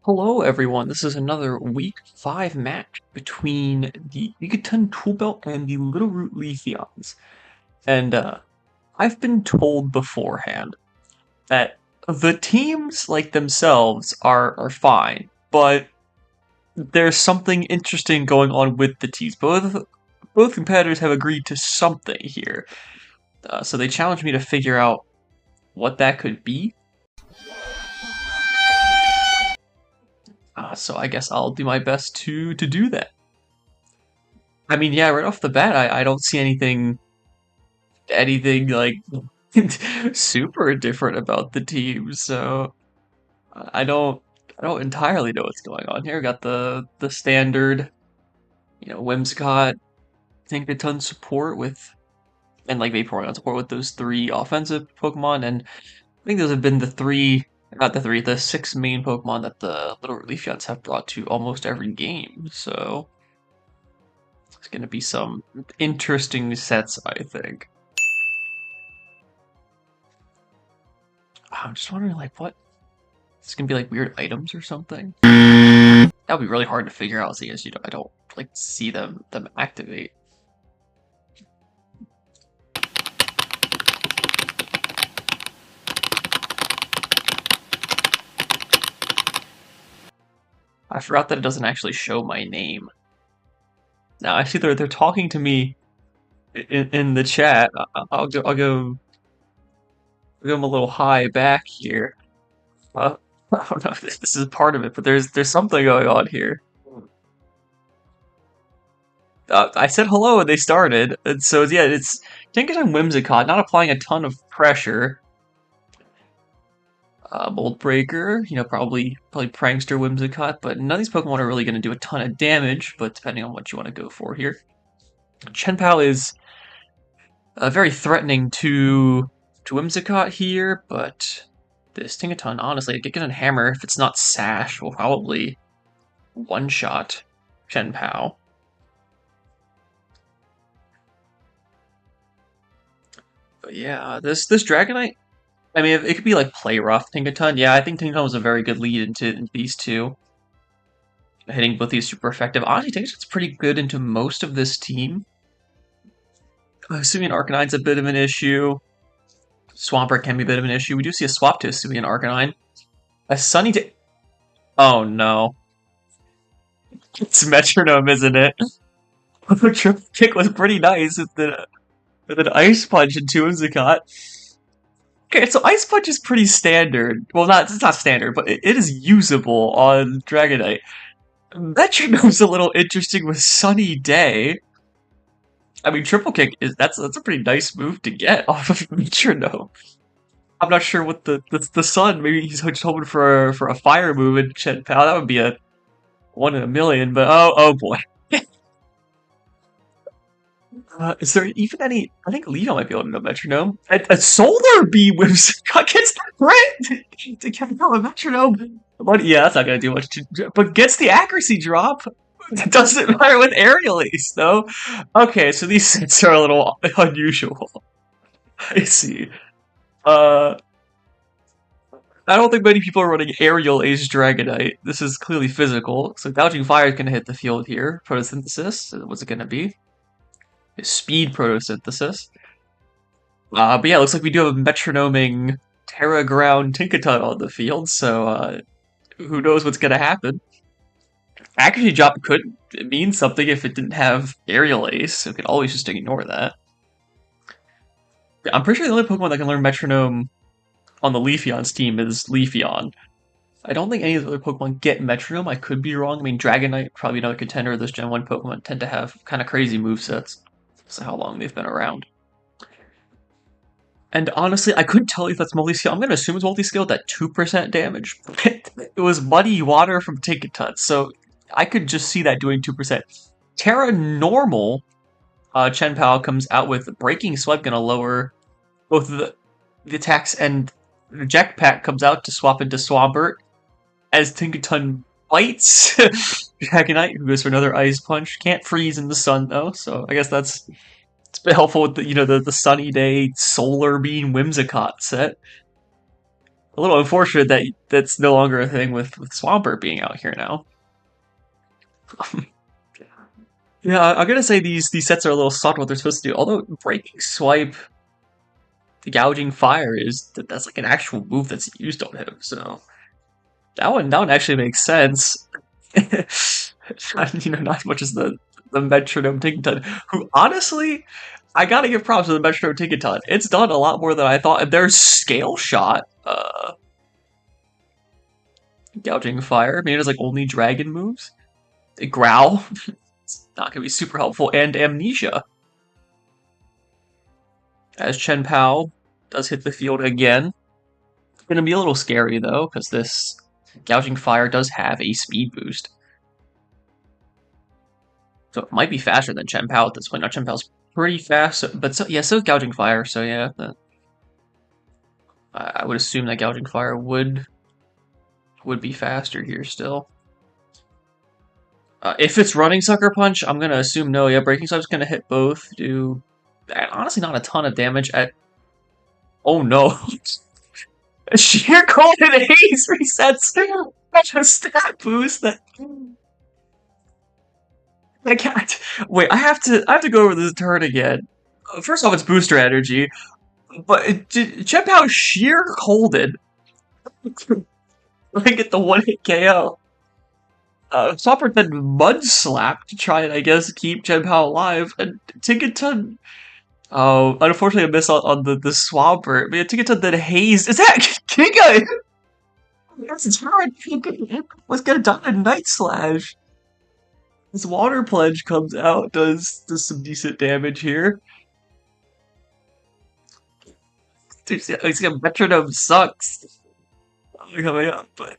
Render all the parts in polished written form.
Hello everyone, this is another Week 5 match between the Gigaton Toolbelt and the Littleroot Leafeons. And I've been told beforehand that the teams like themselves are fine, but there's something interesting going on with the teams. Both competitors have agreed to something here. So they challenged me to figure out what that could be. So I guess I'll do my best to do that. I mean, yeah, right off the bat, I don't see anything like super different about the team. So I don't entirely know what's going on here. Got the standard, Whimsicott, Gigaton support with and like Vaporeon support with those three offensive Pokemon, and I think those have been the six main Pokemon that the Little Leafeons have brought to almost every game. So it's gonna be some interesting sets, I think. I'm just wondering, like, what? It's gonna be like weird items or something. That would be really hard to figure out, because I don't like see them activate. I forgot that it doesn't actually show my name. Now I see they're talking to me in the chat. I'll go give them a little hi back here. I don't know if this is part of it, but there's something going on here. I said hello and they started, and so yeah, it's Gigaton Whimsicott, not applying a ton of pressure. Mold Breaker, probably Prankster Whimsicott, but none of these Pokemon are really going to do a ton of damage, but depending on what you want to go for here. Chien-Pao is very threatening to Whimsicott here, but this Tinkaton, honestly, Gigaton Hammer, if it's not Sash, will probably one-shot Chien-Pao. But yeah, this Dragonite, I mean, it could be like play rough Tinkaton. Yeah, I think Tinkaton was a very good lead into these two. Hitting both these super effective. Honestly, Tinkaton's pretty good into most of this team. Assuming Arcanine's a bit of an issue. Swampert can be a bit of an issue. We do see a swap to Hisuian Arcanine. A Sunny Day. Oh no. It's Metronome, isn't it? The triple kick was pretty nice with an Ice Punch into Whimsicott. Okay, so Ice Punch is pretty standard. Well, it's not standard, but it is usable on Dragonite. Metronome's a little interesting with Sunny Day. I mean, triple kick that's a pretty nice move to get off of Metronome. I'm not sure what the sun. Maybe he's just hoping for a fire move in Chien-Pao. That would be a 1 in a million. But oh boy. Is there even any? I think Lino might be able to know Metronome. A Solar Beam Whimsicott gets the crit to get a Metronome. But yeah, that's not gonna do much. But gets the accuracy drop. It doesn't matter with Aerial Ace, though. Okay, so these sets are a little unusual. I see. I don't think many people are running Aerial Ace Dragonite. This is clearly physical. So Gouging Fire is gonna hit the field here. Photosynthesis. What's it gonna be? Speed Photosynthesis. But yeah, it looks like we do have a metronoming Terra Ground Tinkaton on the field, so who knows what's gonna happen. Accuracy drop could mean something if it didn't have Aerial Ace. We could always just ignore that. I'm pretty sure the only Pokemon that can learn Metronome on the Leafeon's team is Leafeon. I don't think any of the other Pokemon get Metronome. I could be wrong. I mean, Dragonite, probably another contender. Those Gen 1 Pokemon tend to have kind of crazy movesets. So how long they've been around. And honestly, I couldn't tell you if that's multi-scale. I'm going to assume it's multi-scaled at 2% damage. It was Muddy Water from Tinkaton, so I could just see that doing 2%. Terra Normal Chien-Pao comes out with Breaking Swipe, going to lower both the attacks, and Jetpack comes out to swap into Swampert as Tinkaton bites Dragonite, who goes for another Ice Punch. Can't freeze in the sun, though, so I guess it's been helpful with the Sunny Day Solar Beam Whimsicott set. A little unfortunate that that's no longer a thing with Swampert being out here now. Yeah, I'm gonna say these sets are a little soft what they're supposed to do. Although Breaking Swipe, the Gouging Fire that's like an actual move that's used on him. So that one actually makes sense. Not as much as the Metronome Tinkaton, who honestly, I gotta give props to the Metronome Tinkaton. It's done a lot more than I thought. And there's Scale Shot, Gouging Fire. I mean, it's like only dragon moves. Growl, it's not gonna be super helpful, and Amnesia. As Chen Pao does hit the field again. It's gonna be a little scary though, because this Gouging Fire does have a speed boost. So it might be faster than Chen Pao at this point. Now Chen Pao's pretty fast, but so is Gouging Fire, so yeah. I would assume that Gouging Fire would be faster here still. If it's running Sucker Punch, I'm gonna assume no. Yeah, Breaking Swipe's gonna hit both. Do honestly not a ton of damage at. Oh no! Sheer Golden Haze resets. That's a stat boost. I can't. Wait, I have to go over this turn again. First off, it's booster energy, but check out Sheer Golden. I get the one hit KO. Swampert then Mud Slap to try and, I guess, keep Chen Pao alive. And Tinkaton. Oh, unfortunately, I missed on the Swampert. But yeah, Tinkaton then Haze. Is that Giga? That's Jared. Was gonna die in Night Slash. This Water Pledge comes out, does some decent damage here. Dude, Metronome sucks. Coming up, but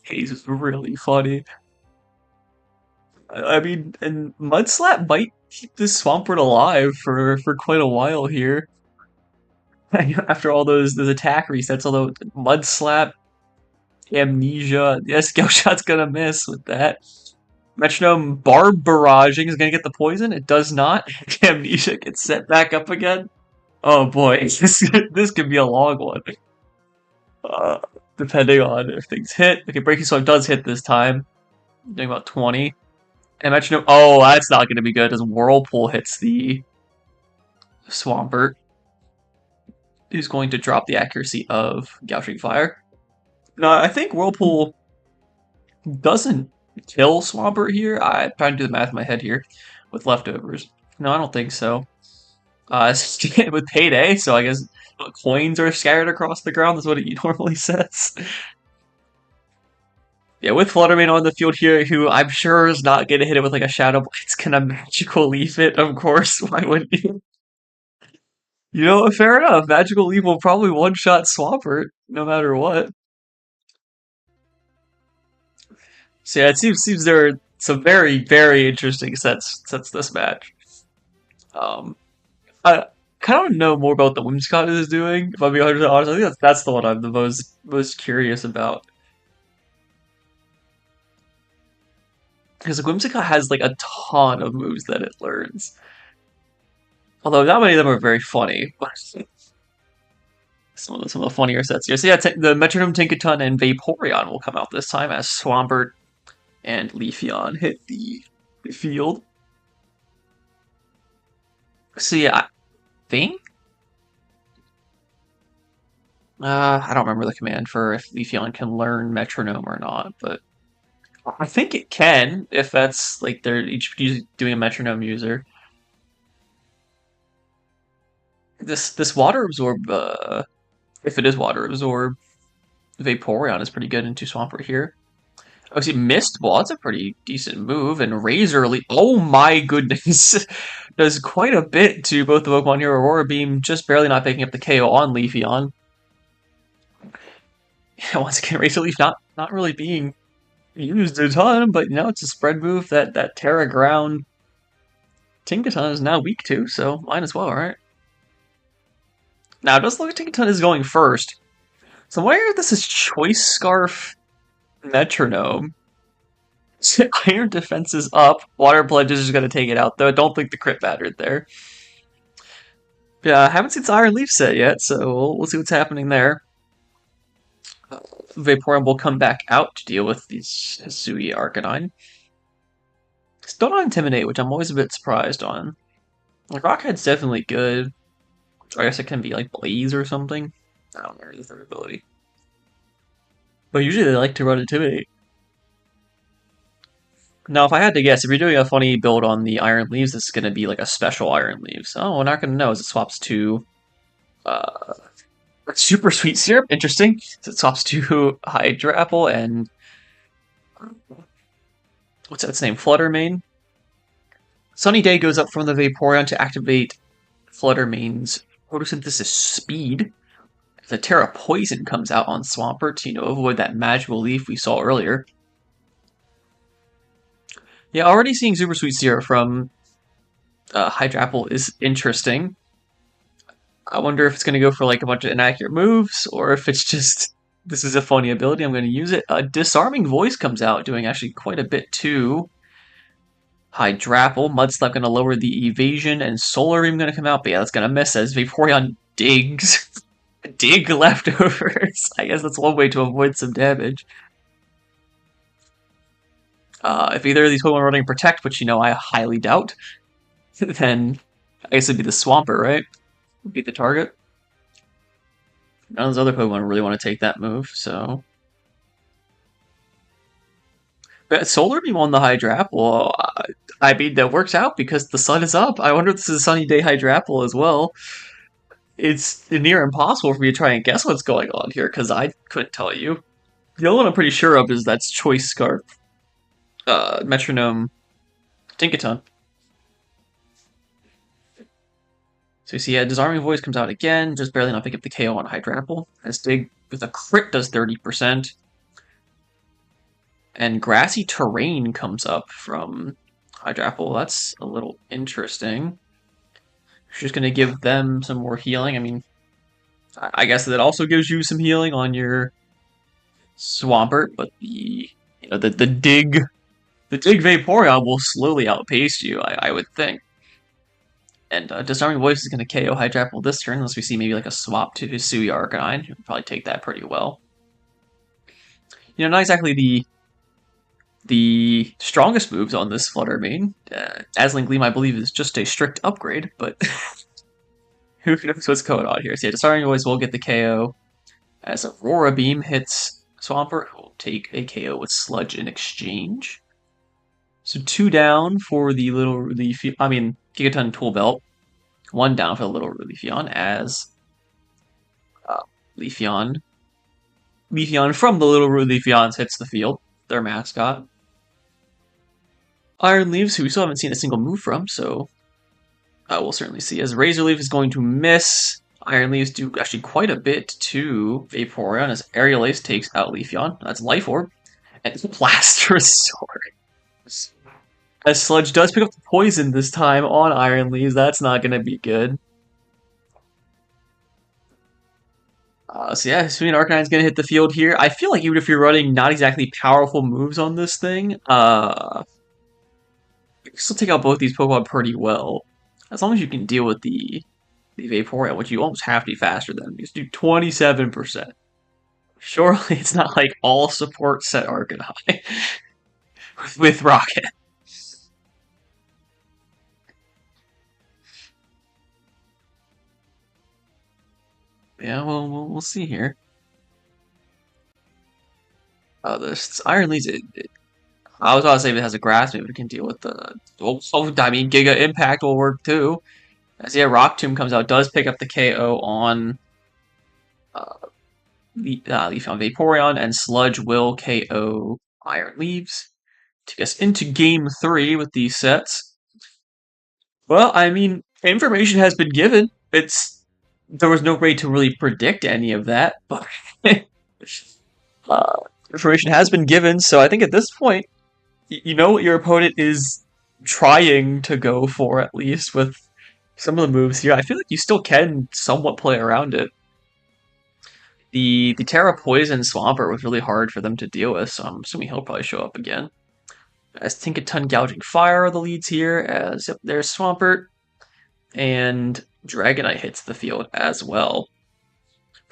Haze is really funny. I mean, and Mudslap might keep this Swampert alive for quite a while here. After all those attack resets, although Mudslap, Amnesia, yes, Scale Shot's gonna miss with that. Metronome Barb Barraging is gonna get the poison. It does not. Amnesia gets set back up again. Oh boy, this could be a long one. Depending on if things hit. Okay, Breaking Swipe does hit this time. Doing about 20. And Metronome. Oh, that's not gonna be good as Whirlpool hits the Swampert. Who's going to drop the accuracy of Gouging Fire. No, I think Whirlpool doesn't kill Swampert here. I'm trying to do the math in my head here with leftovers. No, I don't think so. With Payday, so I guess coins are scattered across the ground. That's what it normally says. Yeah, with Fluttermane on the field here, who I'm sure is not going to hit it with like a Shadow Blast, gonna Magical Leaf it, of course. Why wouldn't you? You know, fair enough. Magical Leaf will probably one-shot Swampert, no matter what. So yeah, it seems there are some very, very interesting sets this match. I kind of know more about the Whimsicott is doing, if I'm being 100% honest. I think that's the one I'm the most curious about. Because the Whimsicott has like a ton of moves that it learns. Although not many of them are very funny. But some of the funnier sets here. So yeah, the Metronome Tinkaton and Vaporeon will come out this time as Swampert and Leafeon hit the field. So yeah, I think I don't remember the command for if Leafeon can learn Metronome or not, but I think it can if that's like they're each doing a Metronome user. This Water Absorb, if it is Water Absorb, Vaporeon is pretty good into Swampert here. Oh, see, Mist Ball, that's a pretty decent move, and Razor Leaf, oh my goodness, does quite a bit to both the Pokemon here. Aurora Beam just barely not picking up the KO on Leafeon. Yeah, once again, Razor Leaf not really being used a ton, but it's a spread move that Terra Ground Tinkaton is now weak to, so might as well, right? Now, it does look like Tinkaton is going first. So I'm wondering if this is Choice Scarf Metronome. Iron Defense is up. Water Pledge is just going to take it out, though I don't think the crit mattered there. Yeah, I haven't seen the Iron Leaf set yet, so we'll see what's happening there. Vaporeon will come back out to deal with these Hisui Arcanine. Still not Intimidate, which I'm always a bit surprised on. Like, Rockhead's definitely good. I guess it can be like Blaze or something. I don't know the third ability. But usually they like to run Intimidate. Now, if I had to guess, if you're doing a funny build on the Iron Leaves, this is going to be like a special Iron Leaves. Oh, we're not going to know as it swaps to uh, Super Sweet Syrup. Interesting. So it swaps to Hydra Apple and what's that name? Fluttermane. Sunny Day goes up from the Vaporeon to activate Fluttermane's photosynthesis speed. The Terra Poison comes out on Swampert to, avoid that magical leaf we saw earlier. Yeah, already seeing Super Sweet Syrup from Hydra Apple is interesting. I wonder if it's going to go for like a bunch of inaccurate moves, or if it's just, this is a funny ability, I'm going to use it. Disarming Voice comes out, doing actually quite a bit too. Hydrapple, Mudslap going to lower the evasion, and Solar Beam going to come out, but yeah, that's going to miss as Vaporeon digs. Dig leftovers. I guess that's one way to avoid some damage. If either of these Pokemon are running Protect, which I highly doubt, then I guess it'd be the Swampert, right? Would be the target. None of those other Pokemon really want to take that move, so. But Solar Beam on the Hydrapple, I mean, that works out because the sun is up. I wonder if this is a sunny day Hydrapple as well. It's near impossible for me to try and guess what's going on here because I couldn't tell you. The only one I'm pretty sure of is that's Choice Scarf, Metronome, Gigaton. So you see, Disarming Voice comes out again, just barely not pick up the KO on Hydrapple. As Dig with a crit does 30%. And Grassy Terrain comes up from Hydrapple. That's a little interesting. She's going to give them some more healing. I mean, I guess that also gives you some healing on your Swampert, but the Dig Vaporeon will slowly outpace you, I would think. And Disarming Voice is going to KO Hydrapple this turn, unless we see maybe like a swap to Hisui Arcanine. You'll probably take that pretty well. Not exactly the strongest moves on this Fluttermane. Dazzling Gleam, I believe, is just a strict upgrade, but who knows what's going on here. So yeah, Disarming Voice will get the KO. As Aurora Beam hits Swampert, who will take a KO with Sludge in exchange. So 2 down for the Gigaton Toolbelt. 1 down for the Littleroot Leafeon as Leafeon from the Littleroot Leafeons hits the field, their mascot. Iron Leaves, who we still haven't seen a single move from, so we'll certainly see. As Razor Leaf is going to miss, Iron Leaves do actually quite a bit to Vaporeon as Aerial Ace takes out Leafeon. That's Life Orb. And Blastoise Sword. As Sludge does pick up the poison this time on Iron Leaves, that's not going to be good. So yeah, Hisui Arcanine's going to hit the field here. I feel like even if you're running not exactly powerful moves on this thing, you can still take out both these Pokemon pretty well. As long as you can deal with the Vaporeon, which you almost have to be faster than. You just do 27%. Surely it's not like all support set Arcanine with Rocket. Yeah, well, we'll see here. This Iron Leaves, I was about to say if it has a grass move, it can deal with the. I mean, Giga Impact will work too. As yeah, Rock Tomb comes out, does pick up the KO on Leafeon Vaporeon, and Sludge will KO Iron Leaves. Take us into Game 3 with these sets. Well, I mean, information has been given. There was no way to really predict any of that, but information has been given. So I think at this point, you know what your opponent is trying to go for, at least with some of the moves here. I feel like you still can somewhat play around it. The Terra Poison Swampert was really hard for them to deal with, so I'm assuming he'll probably show up again. As Tinkaton Gouging Fire are the leads here, as yep, there's Swampert, and Dragonite hits the field as well.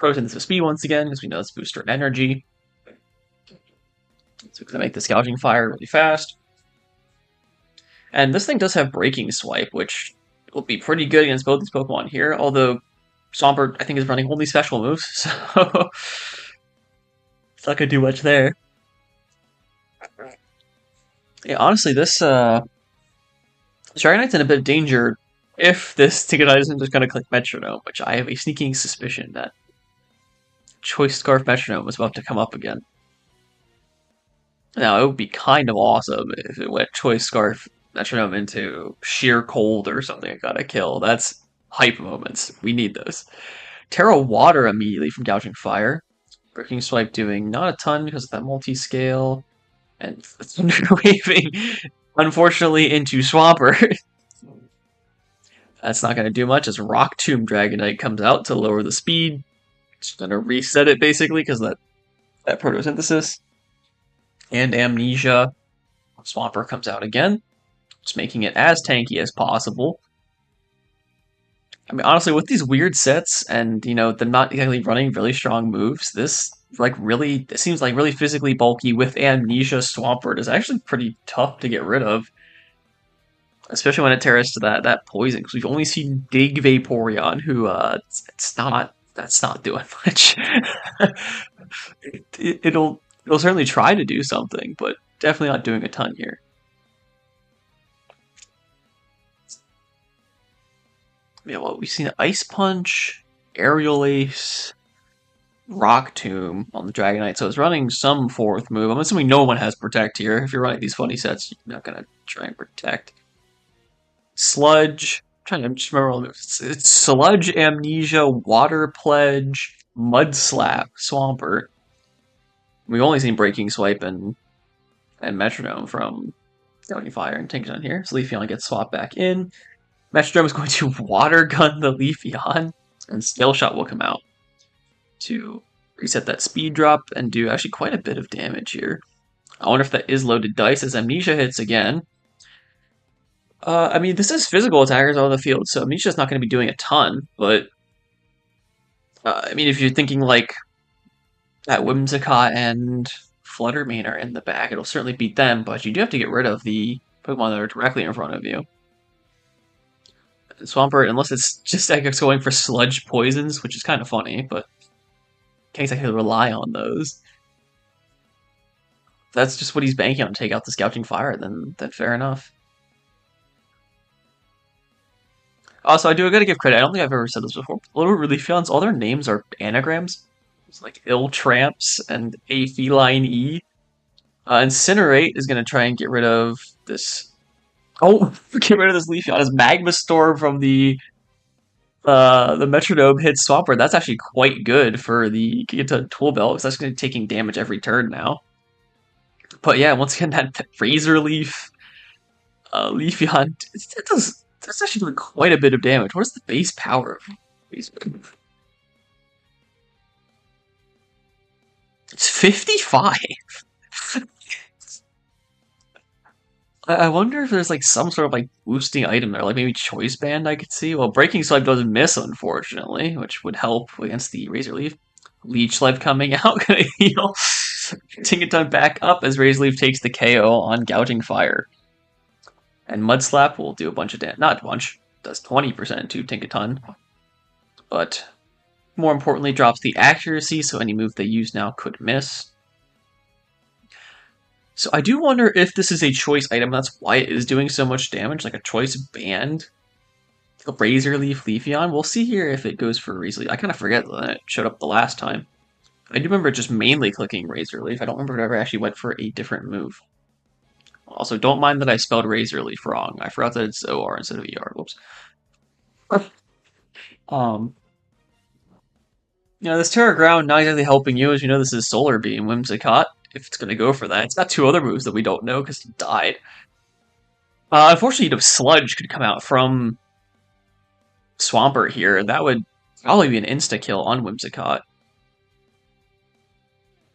photosynthesis speed once again, because we know it's booster in energy. So we're going to make this gouging fire really fast. And this thing does have breaking swipe, which will be pretty good against both these Pokemon here, although Swampert, I think, is running only special moves, so it's not going to do much there. Yeah, honestly, this Dragonite's in a bit of danger if this Tigadite isn't just going to click Metronome, which I have a sneaking suspicion that Choice Scarf Metronome is about to come up again. Now, it would be kind of awesome if it went Choice Scarf Metronome into Sheer Cold or something I gotta kill. That's hype moments. We need those. Terra Water immediately from Gouging Fire. Breaking Swipe doing not a ton because of that multi-scale. And Thunder Waving, unfortunately, into Swampert. That's not going to do much as Rock Tomb Dragonite comes out to lower the speed. It's going to reset it, basically, because that photosynthesis. And Amnesia. Swampert comes out again. Just making it as tanky as possible. I mean, honestly, with these weird sets and, them not exactly running really strong moves, this seems like really physically bulky with Amnesia Swampert is actually pretty tough to get rid of. Especially when it tears to that poison, because we've only seen Dig Vaporeon, who, that's not doing much. It'll certainly try to do something, but definitely not doing a ton here. Yeah, well, we've seen Ice Punch, Aerial Ace, Rock Tomb on the Dragonite, so it's running some fourth move. I'm assuming no one has Protect here. If you're running these funny sets, you're not going to try and Protect. Sludge, I'm trying to just remember all the moves. It's Sludge, Amnesia, Water Pledge, Mud Slap, Swampert. We've only seen Breaking Swipe and Metronome from Gouging Fire and Tinkaton here, so Leafeon gets swapped back in. Metronome is going to Water Gun the Leafeon, and Scale Shot will come out to reset that speed drop and do actually quite a bit of damage here. I wonder if that is loaded dice as Amnesia hits again. I mean, this is physical attackers on the field, so Amnesia's not going to be doing a ton, but I mean, if you're thinking like that Whimsicott and Fluttermane are in the back, it'll certainly beat them, but you do have to get rid of the Pokemon that are directly in front of you. Swampert, unless it's just going for Sludge Poisons, which is kind of funny, but can't exactly rely on those. If that's just what he's banking on to take out the Gouging Fire, then fair enough. Also, I gotta give credit. I don't think I've ever said this before. Littleroot Leafeons, all their names are anagrams. It's like Ill Tramps and A Feline E. Incinerate is gonna try and get rid of this. Oh, get rid of this Leafeon. As Magma Storm from the Metronome hits Swampert. That's actually quite good for the Gigaton Toolbelt, because that's going to be taking damage every turn now. But yeah, once again, that Razor Leaf Leafeon, that's actually doing quite a bit of damage. What is the base power of Razor? It's 55. I wonder if there's like some sort of like boosting item there, like maybe Choice Band I could see. Well, Breaking Swipe doesn't miss, unfortunately, which would help against the Razor Leaf. Leech Life coming out, gonna heal. Tinkaton back up as Razor Leaf takes the KO on Gouging Fire. And Mud Slap will do a bunch of damage. Not a bunch, does 20% to Tinkaton. But more importantly, drops the accuracy, so any move they use now could miss. So I do wonder if this is a choice item, that's why it is doing so much damage, like a choice band. Razor Leaf Leafeon. We'll see here if it goes for Razor Leaf. I kind of forget that it showed up the last time. I do remember just mainly clicking Razor Leaf. I don't remember if it ever actually went for a different move. Also, don't mind that I spelled Razor Leaf wrong. I forgot that it's OR instead of ER. Whoops. This Terra Ground not exactly helping you, as you know this is Solar Beam, Whimsicott, if it's going to go for that. It's got two other moves that we don't know because it died. Unfortunately, Sludge could come out from Swampert here, and that would probably be an insta-kill on Whimsicott.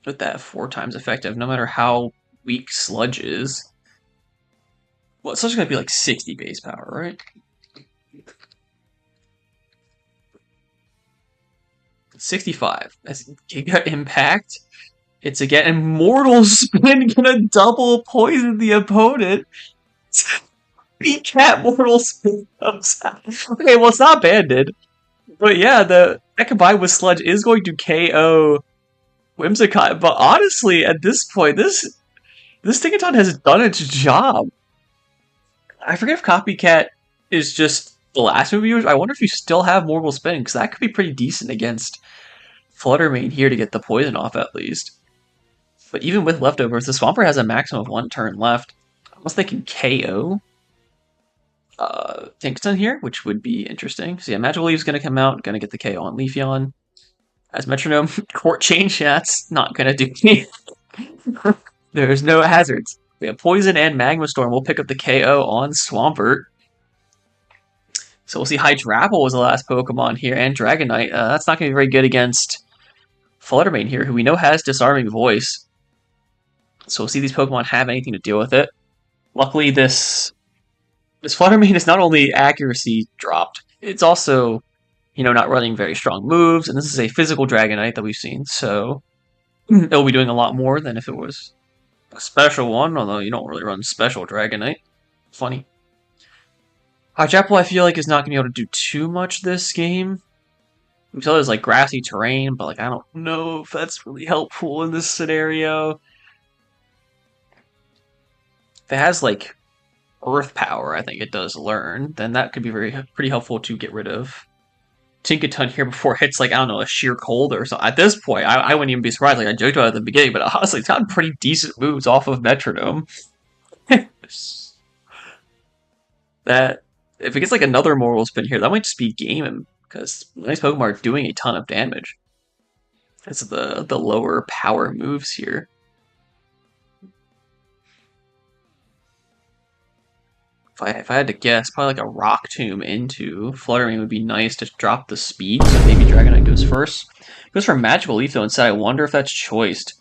With that 4 times effective, no matter how weak Sludge is. Well, Sludge is going to be like 60 base power, right? 65. That's Giga Impact. It's again Immortal Spin gonna double poison the opponent. Cat Mortal Spin comes out. Okay, well it's not banded. But yeah, that combined with Sludge is going to KO Whimsicott. But honestly, at this point, this Gigaton has done its job. I forget if Copycat is just the last move you use. I wonder if you still have Mortal Spin, because that could be pretty decent against Fluttermane here to get the poison off at least. But even with leftovers, the Swampert has a maximum of 1 turn left. Unless they can KO Gigaton here, which would be interesting. So yeah, Magical Leaf's going to come out, going to get the KO on Leafeon. As Metronome, Court Change, that's not going to do anything. There's no hazards. We have Poison and Magma Storm. We'll pick up the KO on Swampert. So we'll see Hydrapple was the last Pokemon here, and Dragonite. That's not going to be very good against Fluttermane here, who we know has Disarming Voice. So we'll see these Pokemon have anything to deal with it. Luckily, this Fluttermane is not only accuracy dropped, it's also, not running very strong moves, and this is a physical Dragonite that we've seen, so it'll be doing a lot more than if it was a special one, although you don't really run special Dragonite. Funny. Hydrapple, I feel like, is not going to be able to do too much this game. We saw there's, grassy terrain, but, I don't know if that's really helpful in this scenario. If it has, Earth Power, I think it does learn, then that could be pretty helpful to get rid of Gigaton here before it hits, I don't know, a sheer cold or something. At this point, I wouldn't even be surprised. I joked about it at the beginning, but honestly, it's gotten pretty decent moves off of Metronome. That, if it gets, another Mortal Spin here, that might just be game him, because these Pokemon are doing a ton of damage. That's the lower power moves here. If I had to guess, probably a Rock Tomb into Fluttermane would be nice to drop the speed, so maybe Dragonite goes first. Goes for Magical Leaf though instead. I wonder if that's choiced.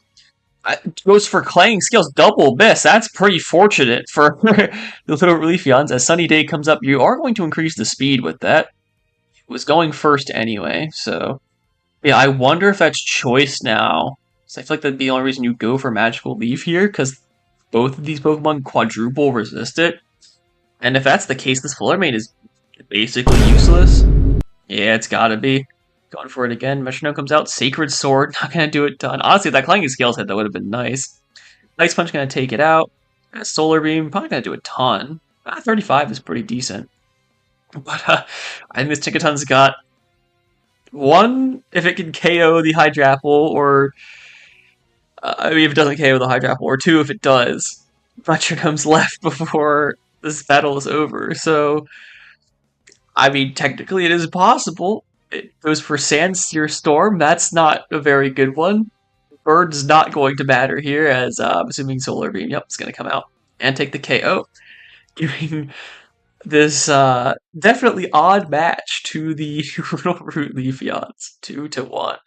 Goes for Clang Scales double miss. That's pretty fortunate for the Littleroot Leafeons. As Sunny Day comes up, you are going to increase the speed with that. It was going first anyway, so yeah, I wonder if that's choice now. So I feel like that'd be the only reason you go for Magical Leaf here, because both of these Pokemon quadruple resist it. And if that's the case, this Fluttermane is basically useless. Yeah, it's gotta be. Going for it again. Metronome comes out. Sacred Sword. Not gonna do it done. Honestly, that Clanging Scales hit, that would have been nice. Ice Punch gonna take it out. Solar Beam, probably gonna do a ton. 35 is pretty decent. But I think this Gigaton's got one, if it can KO the Hydrapple, or if it doesn't KO the Hydrapple, or two, if it does. Metronome's left before this battle is over, so technically it is possible. It goes for Sandsear Storm. That's not a very good one. Bird's not going to matter here, as I'm assuming Solar Beam. Yep, it's going to come out and take the KO, giving this definitely odd match to the Littleroot Leafeons 2-1.